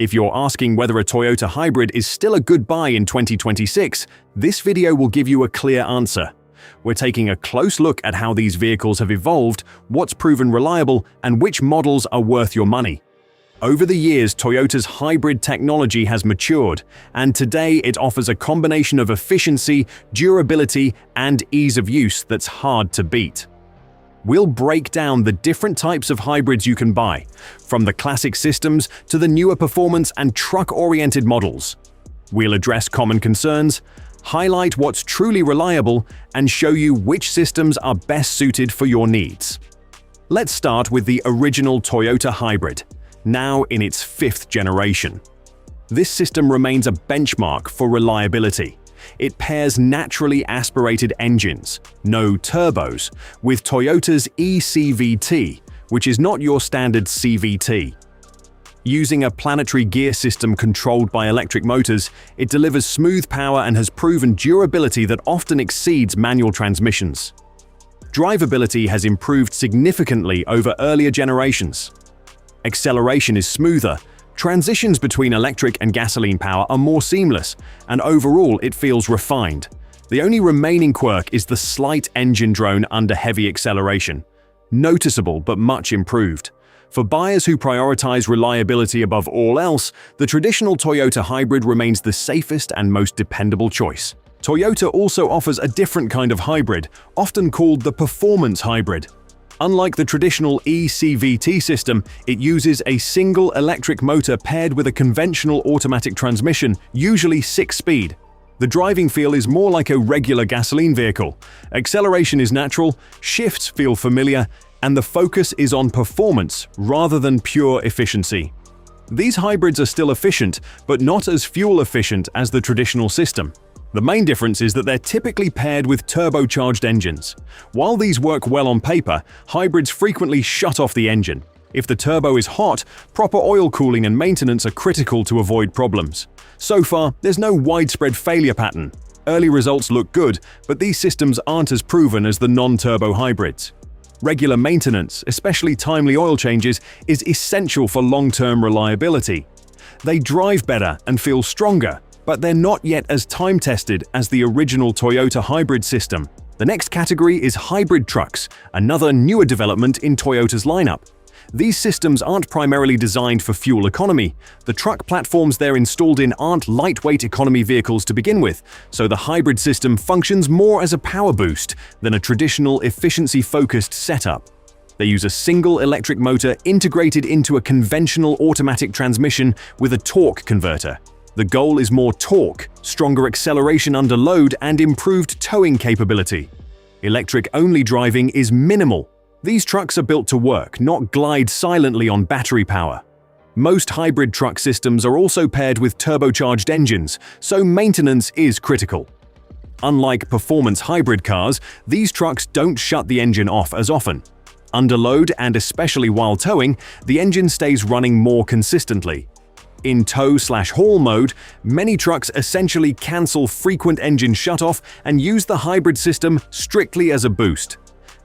If you're asking whether a Toyota hybrid is still a good buy in 2026, this video will give you a clear answer. We're taking a close look at how these vehicles have evolved, what's proven reliable, and which models are worth your money. Over the years, Toyota's hybrid technology has matured, and today it offers a combination of efficiency, durability, and ease of use that's hard to beat. We'll break down the different types of hybrids you can buy, from the classic systems to the newer performance and truck-oriented models. We'll address common concerns, highlight what's truly reliable, and show you which systems are best suited for your needs. Let's start with the original Toyota hybrid, now in its 5th generation. This system remains a benchmark for reliability. It pairs naturally aspirated engines, no turbos, with Toyota's eCVT, which is not your standard CVT. Using a planetary gear system controlled by electric motors, it delivers smooth power and has proven durability that often exceeds manual transmissions. Drivability has improved significantly over earlier generations. Acceleration is smoother, transitions between electric and gasoline power are more seamless, and overall it feels refined. The only remaining quirk is the slight engine drone under heavy acceleration. Noticeable but much improved. For buyers who prioritize reliability above all else, the traditional Toyota hybrid remains the safest and most dependable choice. Toyota also offers a different kind of hybrid, often called the performance hybrid. Unlike the traditional eCVT system, it uses a single electric motor paired with a conventional automatic transmission, usually 6-speed. The driving feel is more like a regular gasoline vehicle. Acceleration is natural, shifts feel familiar, and the focus is on performance rather than pure efficiency. These hybrids are still efficient, but not as fuel efficient as the traditional system. The main difference is that they're typically paired with turbocharged engines. While these work well on paper, hybrids frequently shut off the engine. If the turbo is hot, proper oil cooling and maintenance are critical to avoid problems. So far, there's no widespread failure pattern. Early results look good, but these systems aren't as proven as the non-turbo hybrids. Regular maintenance, especially timely oil changes, is essential for long-term reliability. They drive better and feel stronger, but they're not yet as time-tested as the original Toyota hybrid system. The next category is hybrid trucks, another newer development in Toyota's lineup. These systems aren't primarily designed for fuel economy. The truck platforms they're installed in aren't lightweight economy vehicles to begin with, so the hybrid system functions more as a power boost than a traditional efficiency-focused setup. They use a single electric motor integrated into a conventional automatic transmission with a torque converter. The goal is more torque, stronger acceleration under load, and improved towing capability. Electric-only driving is minimal. These trucks are built to work, not glide silently on battery power. Most hybrid truck systems are also paired with turbocharged engines, so maintenance is critical. Unlike performance hybrid cars, these trucks don't shut the engine off as often. Under load, and especially while towing, the engine stays running more consistently. In tow/haul mode, many trucks essentially cancel frequent engine shutoff and use the hybrid system strictly as a boost.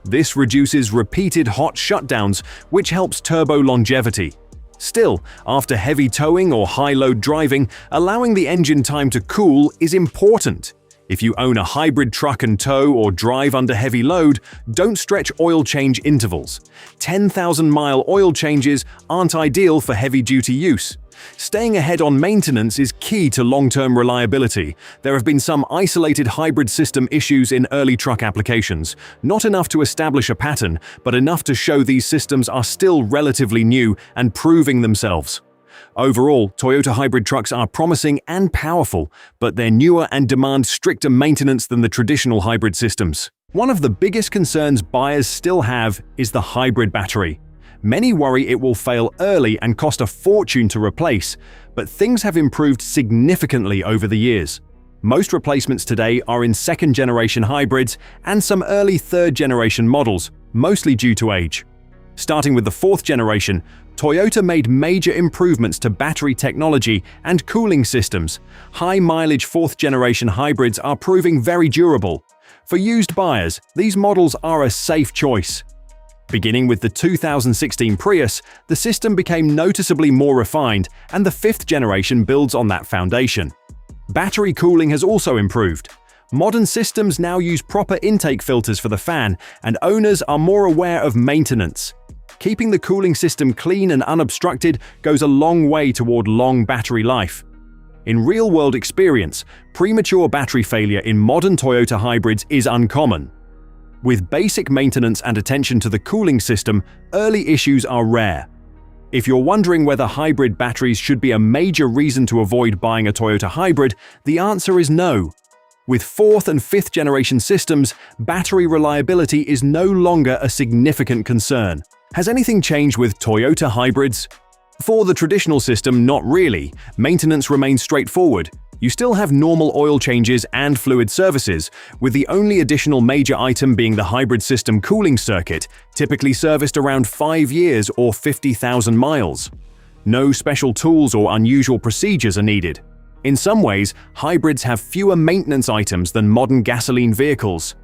This reduces repeated hot shutdowns, which helps turbo longevity. Still, after heavy towing or high-load driving, allowing the engine time to cool is important. If you own a hybrid truck and tow or drive under heavy load, don't stretch oil change intervals. 10,000-mile oil changes aren't ideal for heavy-duty use. Staying ahead on maintenance is key to long-term reliability. There have been some isolated hybrid system issues in early truck applications, not enough to establish a pattern, but enough to show these systems are still relatively new and proving themselves. Overall, Toyota hybrid trucks are promising and powerful, but they're newer and demand stricter maintenance than the traditional hybrid systems. One of the biggest concerns buyers still have is the hybrid battery. Many worry it will fail early and cost a fortune to replace, but things have improved significantly over the years. Most replacements today are in second-generation hybrids and some early third-generation models, mostly due to age. Starting with the 4th generation, Toyota made major improvements to battery technology and cooling systems. High-mileage 4th-generation hybrids are proving very durable. For used buyers, these models are a safe choice. Beginning with the 2016 Prius, the system became noticeably more refined, and the fifth generation builds on that foundation. Battery cooling has also improved. Modern systems now use proper intake filters for the fan, and owners are more aware of maintenance. Keeping the cooling system clean and unobstructed goes a long way toward long battery life. In real-world experience, premature battery failure in modern Toyota hybrids is uncommon. With basic maintenance and attention to the cooling system, early issues are rare. If you're wondering whether hybrid batteries should be a major reason to avoid buying a Toyota hybrid, the answer is no. With fourth and fifth generation systems, battery reliability is no longer a significant concern. Has anything changed with Toyota hybrids? For the traditional system, not really. Maintenance remains straightforward. You still have normal oil changes and fluid services, with the only additional major item being the hybrid system cooling circuit, typically serviced around 5 years or 50,000 miles. No special tools or unusual procedures are needed. In some ways, hybrids have fewer maintenance items than modern gasoline vehicles.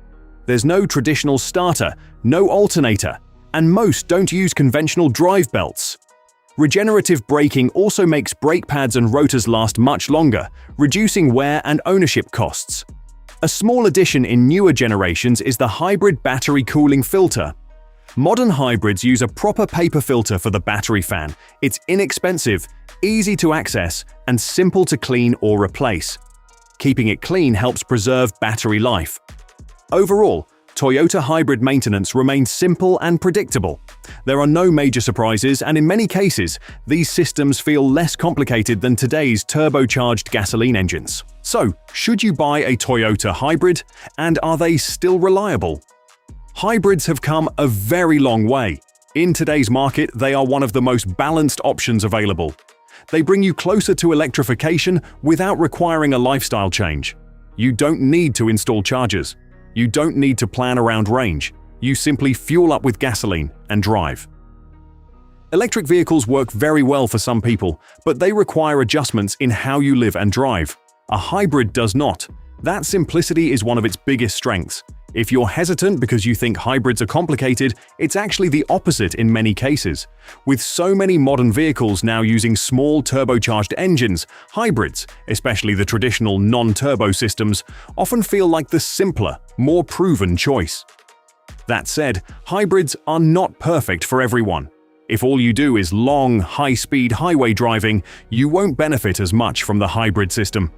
There's no traditional starter, no alternator, and most don't use conventional drive belts. Regenerative braking also makes brake pads and rotors last much longer, reducing wear and ownership costs. A small addition in newer generations is the hybrid battery cooling filter. Modern hybrids use a proper paper filter for the battery fan. It's inexpensive, easy to access, and simple to clean or replace. Keeping it clean helps preserve battery life. Overall, Toyota hybrid maintenance remains simple and predictable. There are no major surprises, and in many cases, these systems feel less complicated than today's turbocharged gasoline engines. So, should you buy a Toyota hybrid, and are they still reliable? Hybrids have come a very long way. In today's market, they are one of the most balanced options available. They bring you closer to electrification without requiring a lifestyle change. You don't need to install chargers. You don't need to plan around range. You simply fuel up with gasoline and drive. Electric vehicles work very well for some people, but they require adjustments in how you live and drive. A hybrid does not. That simplicity is one of its biggest strengths. If you're hesitant because you think hybrids are complicated, it's actually the opposite in many cases. With so many modern vehicles now using small turbocharged engines, hybrids, especially the traditional non-turbo systems, often feel like the simpler, more proven choice. That said, hybrids are not perfect for everyone. If all you do is long, high-speed highway driving, you won't benefit as much from the hybrid system.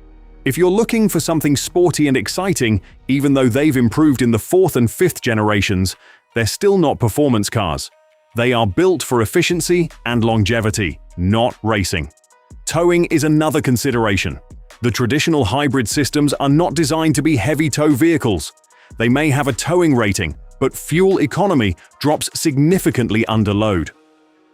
If you're looking for something sporty and exciting, even though they've improved in the fourth and fifth generations, they're still not performance cars. They are built for efficiency and longevity, not racing. Towing is another consideration. The traditional hybrid systems are not designed to be heavy tow vehicles. They may have a towing rating, but fuel economy drops significantly under load.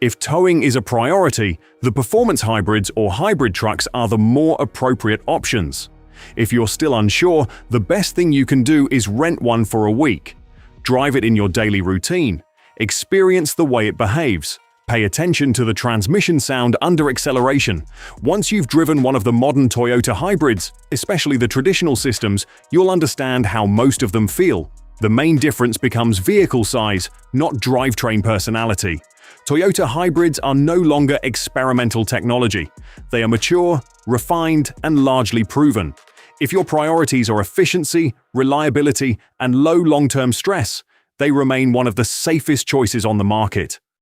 If towing is a priority, the performance hybrids or hybrid trucks are the more appropriate options. If you're still unsure, the best thing you can do is rent one for a week. Drive it in your daily routine. Experience the way it behaves. Pay attention to the transmission sound under acceleration. Once you've driven one of the modern Toyota hybrids, especially the traditional systems, you'll understand how most of them feel. The main difference becomes vehicle size, not drivetrain personality. Toyota hybrids are no longer experimental technology. They are mature, refined, and largely proven. If your priorities are efficiency, reliability, and low long-term stress, they remain one of the safest choices on the market.